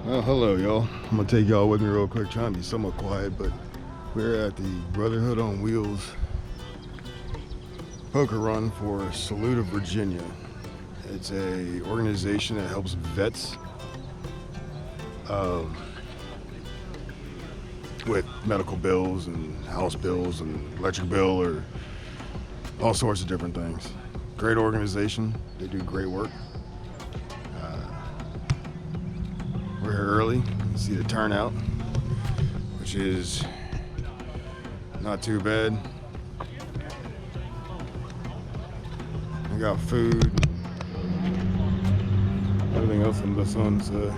Well, hello, y'all. I'm gonna take y'all with me real quick, trying to be somewhat quiet, but we're at the Brotherhood on Wheels poker run for Saluda, Virginia. It's a organization that helps vets with medical bills and house bills and electric bill or all sorts of different things. Great organization. They do great work. We're here early. You see the turnout, which is not too bad. We got food, everything else in the sun's there's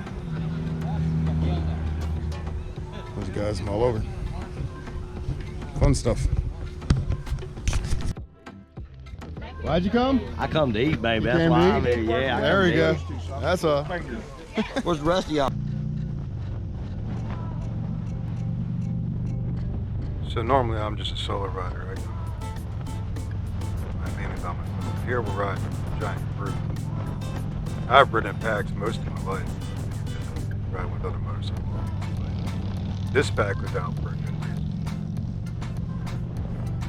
guys from all over. Fun stuff. Why'd you come? I come to eat, baby. You That's came why to I'm eat? here. Yeah, There we go. That's all. Where's the rest of y'all? So normally I'm just a solo rider, right? I'm mainly by myself. Here we're riding a giant group. I've ridden in packs most of my life, riding with other motorcycles. But this pack was out for a good reason.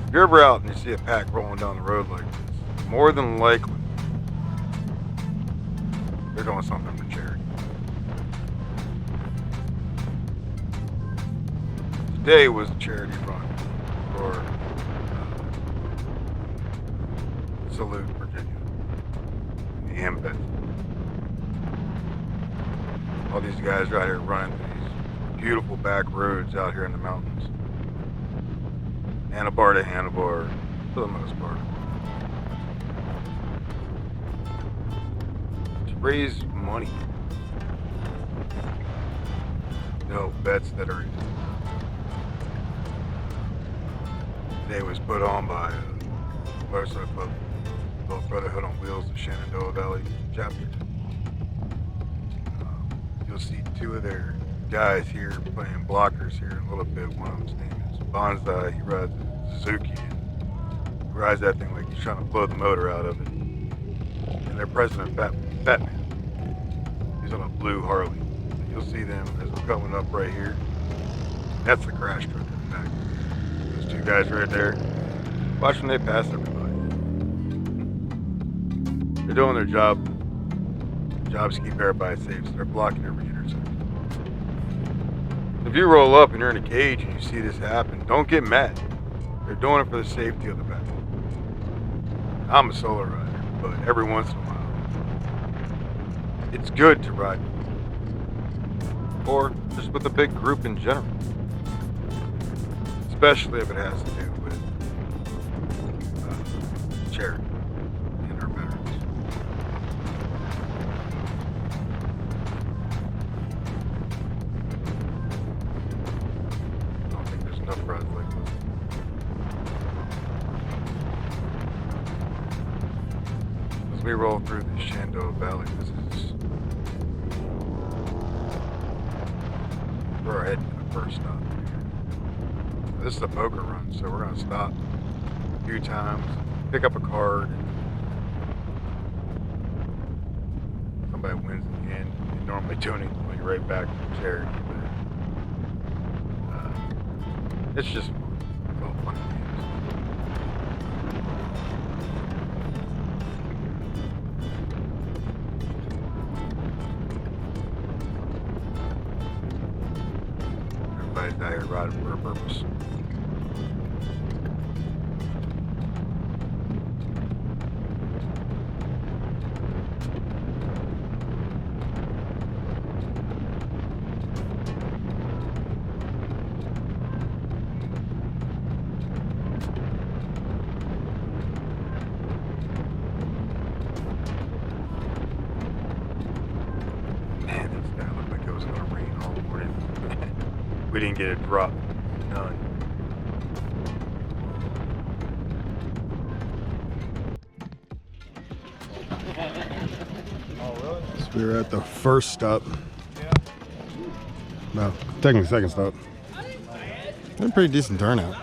If you're ever out and you see a pack rolling down the road like this, more than likely they're doing something for charity. Today was a charity run for Salute, Virginia, the Ambet. All these guys right here running these beautiful back roads out here in the mountains. Handlebar to handlebar, for the most part. To raise money. No bets that are today was put on by motorcycle club, Brotherhood on Wheels, the Shenandoah Valley chapter. You'll see two of their guys here playing blockers here in a little bit. One of them's name is Bonsai. He rides a Suzuki and he rides that thing like he's trying to blow the motor out of it. And their president, Batman, he's on a blue Harley. You'll see them as we're coming up right here. That's the crash truck in the back. Those two guys right there. Watch when they pass everybody. They're doing their job. Jobs to keep everybody safe, so they're blocking every intersection. If you roll up and you're in a cage and you see this happen, don't get mad. They're doing it for the safety of the back. I'm a solo rider, but every once in a while, it's good to ride with people. Or just with a big group in general. Especially if it has to do with charity and our veterans. I don't think there's enough rides like this. As we roll through the Shenandoah Valley, this is we're heading to the first stop. This is a poker run, so we're going to stop a few times, pick up a card. Somebody wins in the end. They normally donate the money right back to charity, but it's just fun. It's all fun and games. Everybody's out here riding for a purpose. Man, this guy looked like it was going to rain all morning. We didn't get a drop. None. So we're at the first stop. No, technically second stop. They're a pretty decent turnout.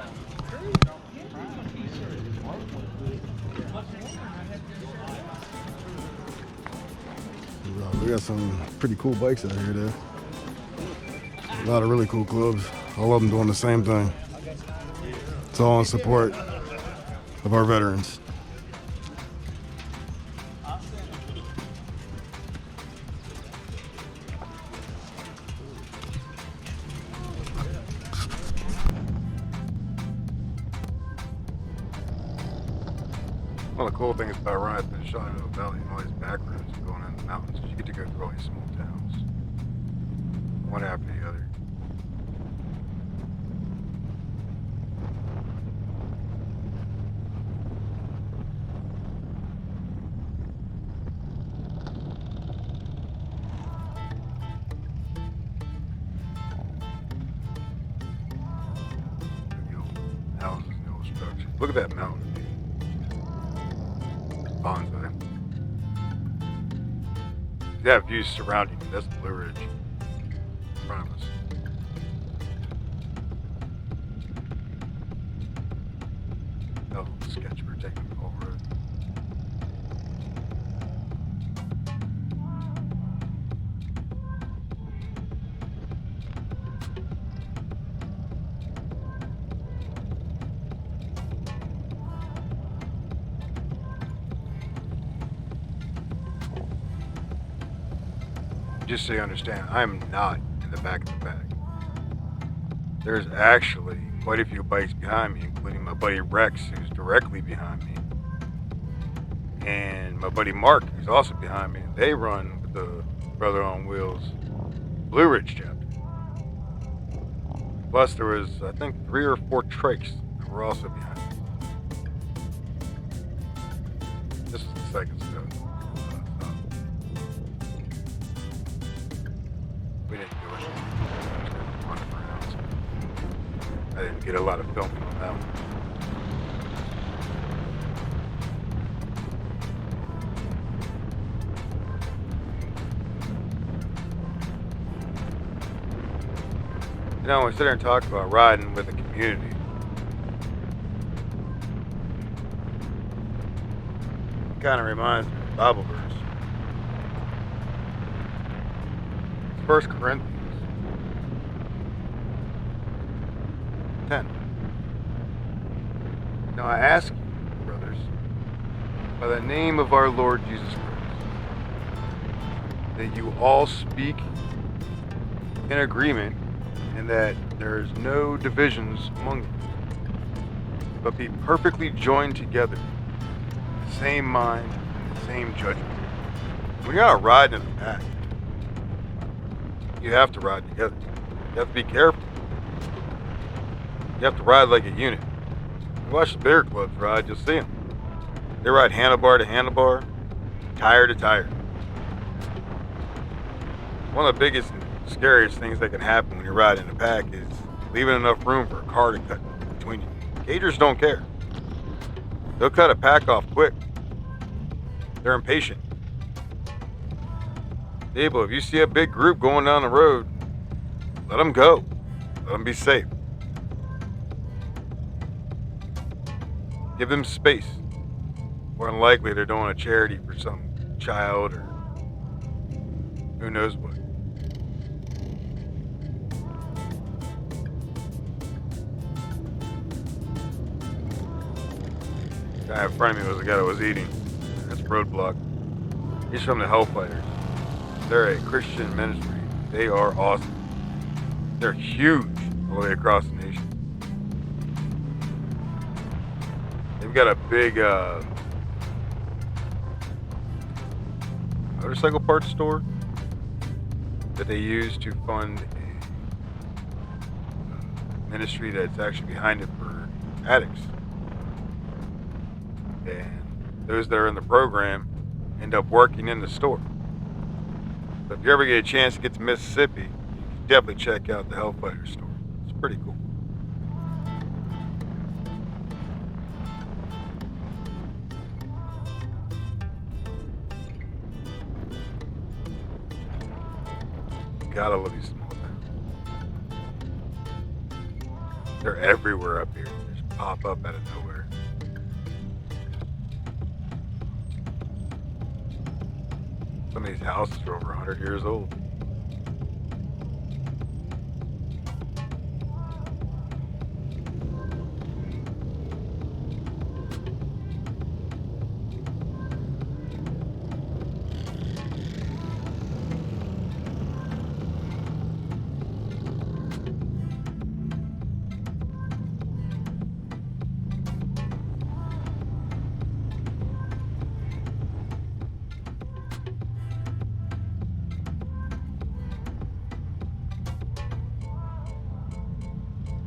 We got some pretty cool bikes out here though. A lot of really cool clubs. All of them doing the same thing. It's all in support of our veterans. One of the cool things about running through the Shenandoah Valley and all these back roads and going in the mountains is you get to go through all these small towns, one after the other. The old houses, the old structures. Look at that mountain. Bonsai. You have views surrounding you. That's the Blue Ridge in front of us. That little sketch we're taking the whole road. Just so you understand, I'm not in the back of the pack. There's actually quite a few bikes behind me, including my buddy Rex, who's directly behind me, and my buddy Mark, who's also behind me. They run with the Brother on Wheels Blue Ridge chapter. Plus, there was, I think, 3 or 4 trikes that were also behind me. This is the second step. We didn't do it. Just wandered around. I didn't get a lot of filming on that one. You know, when we sit there and talk about riding with the community, it kind of reminds me of the Bible verse. 1 Corinthians 10. Now I ask you, brothers, by the name of our Lord Jesus Christ, that you all speak in agreement and that there is no divisions among you, but be perfectly joined together, the same mind, and the same judgment. When you're out riding in the pack, you have to ride together. You have to be careful. You have to ride like a unit. You watch the bigger clubs ride, you'll see them. They ride handlebar to handlebar, tire to tire. One of the biggest and scariest things that can happen when you ride in a pack is leaving enough room for a car to cut between you. Gagers don't care. They'll cut a pack off quick. They're impatient. Abel, if you see a big group going down the road, let them go. Let them be safe. Give them space. More than likely, they're doing a charity for some child or who knows what. The guy in front of me was the guy that was eating. That's Roadblock. He's from the Hellfighters. They're a Christian ministry. They are awesome. They're huge all the way across the nation. They've got a big motorcycle parts store that they use to fund a ministry that's actually behind it for addicts. And those that are in the program end up working in the store. So if you ever get a chance to get to Mississippi, you can definitely check out the Hellfighter store. It's pretty cool. Gotta love these small towns. They're everywhere up here. They just pop up out of nowhere. Some of these houses are over 100 years old.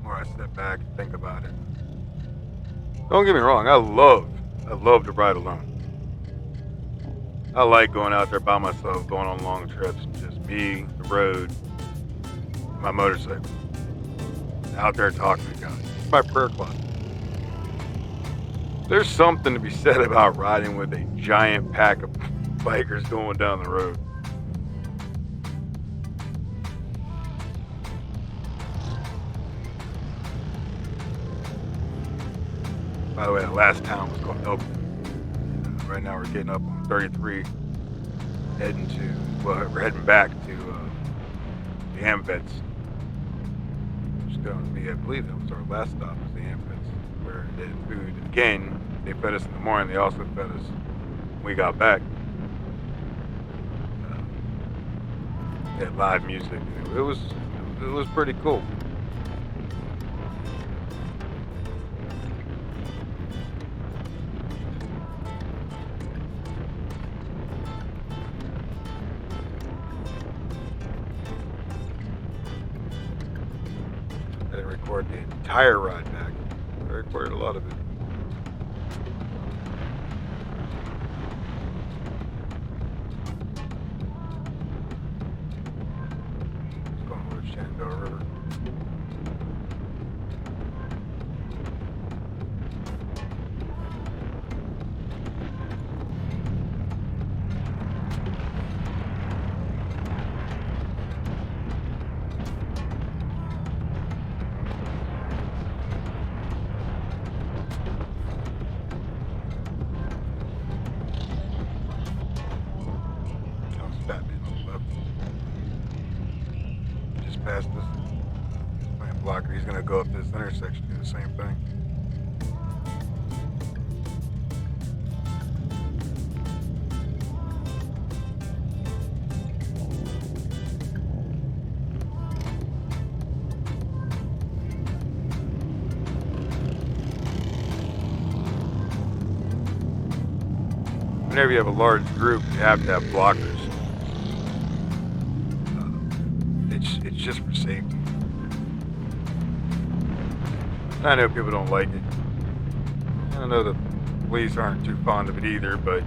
more I step back and think about it. Don't get me wrong, I love to ride alone. I like going out there by myself, going on long trips, just me, the road, my motorcycle. Out there talking to God. It's my prayer closet. There's something to be said about riding with a giant pack of bikers going down the road. By the way, that last town was called Elk. Right now we're getting up on 33, we're heading back to the Amvets. Which is going to be, I believe that was our last stop, was the Amvets, where they had food. Again, they fed us in the morning, they also fed us when we got back. They had live music. It was pretty cool. I didn't record the entire ride back. I recorded a lot of it. It's going over the Shenandoah River. Batman on the left. Just past this. He's playing blocker. He's gonna go up this intersection, do the same thing. Whenever you have a large group, you have to have blockers. It's just for safety. I know people don't like it. I know the police aren't too fond of it either, but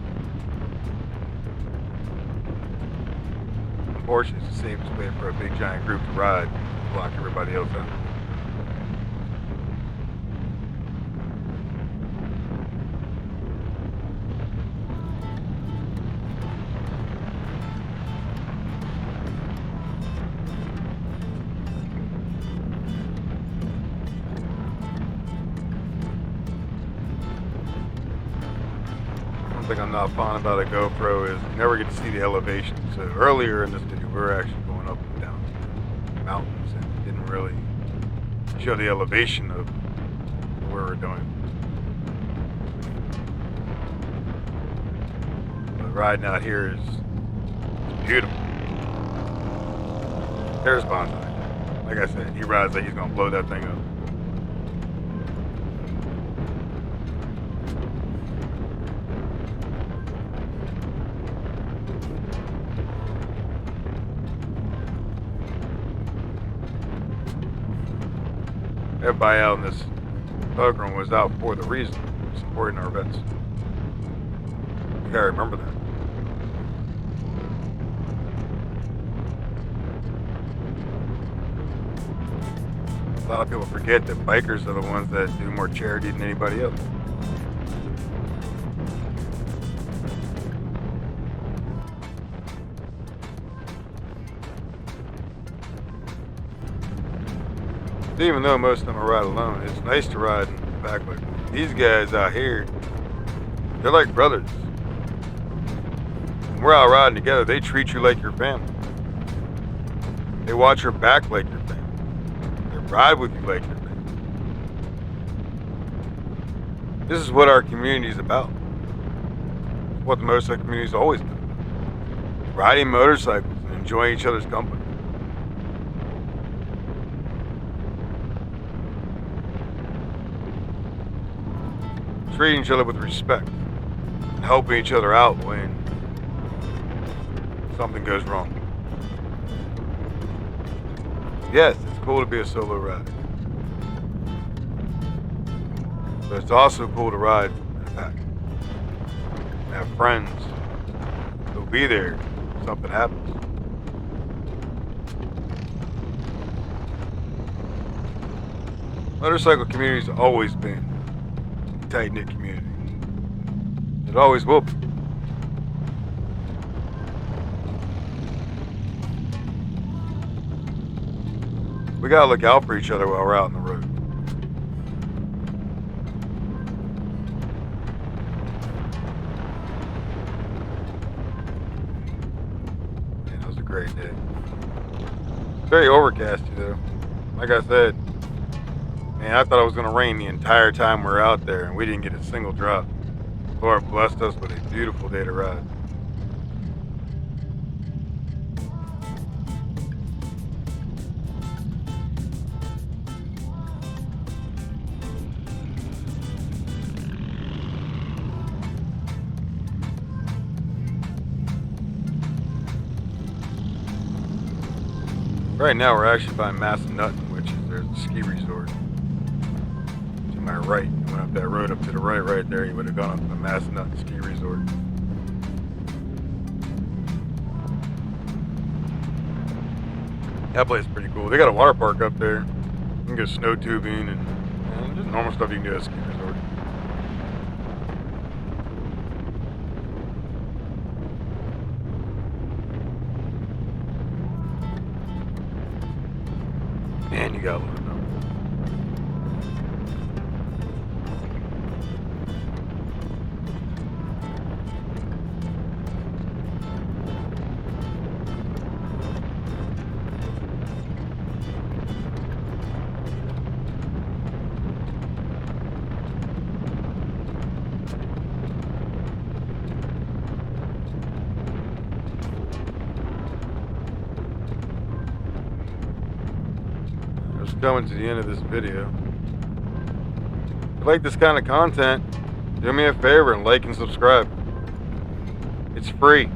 unfortunately it's the safest way for a big giant group to ride, block everybody else out. One thing I'm not fond about a GoPro is you never get to see the elevation. So earlier in this video, we were actually going up and down the mountains and didn't really show the elevation of where we're doing. But riding out here is beautiful. There's Bonsai. Like I said, he rides like he's gonna blow that thing up. Everybody out in this program was out for the reason, supporting our vets. You gotta remember that. A lot of people forget that bikers are the ones that do more charity than anybody else. Even though most of them are ride alone, it's nice to ride in the back like these guys out here. They're like brothers. When we're out riding together, they treat you like your family. They watch your back like your family. They ride with you like your family. This is what our community is about. It's what the motorcycle community's always been about. Riding motorcycles and enjoying each other's company. Treating each other with respect, and helping each other out when something goes wrong. Yes, it's cool to be a solo rider. But it's also cool to ride in a pack. And have friends who'll be there if something happens. Motorcycle community's always been a tight-knit community. It always will be. We gotta look out for each other while we're out on the road. Man, that was a great day. It's very overcasty though. Like I said, man, I thought it was gonna rain the entire time we were out there, and we didn't get a single drop. Lord blessed us with a beautiful day to ride. Right now we're actually by Massanutten, which is there's a ski resort. To my right, you went up that road up to the right there, you would have gone up to the Massanutten ski resort. That place is pretty cool. They got a water park up there. You can go snow tubing and just normal stuff you can do at a ski resort. Man, you gotta look it up. Coming to the end of this video. If you like this kind of content, do me a favor and like and subscribe. It's free.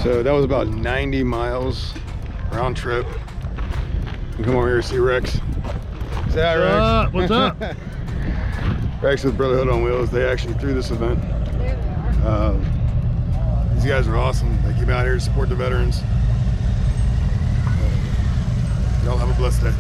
So that was about 90 miles round trip. You come over here to see Rex. Say hi, Rex. What's up? Rex with Brotherhood on Wheels. They actually threw this event. These guys are awesome. They came out here to support the veterans. Y'all have a blessed day.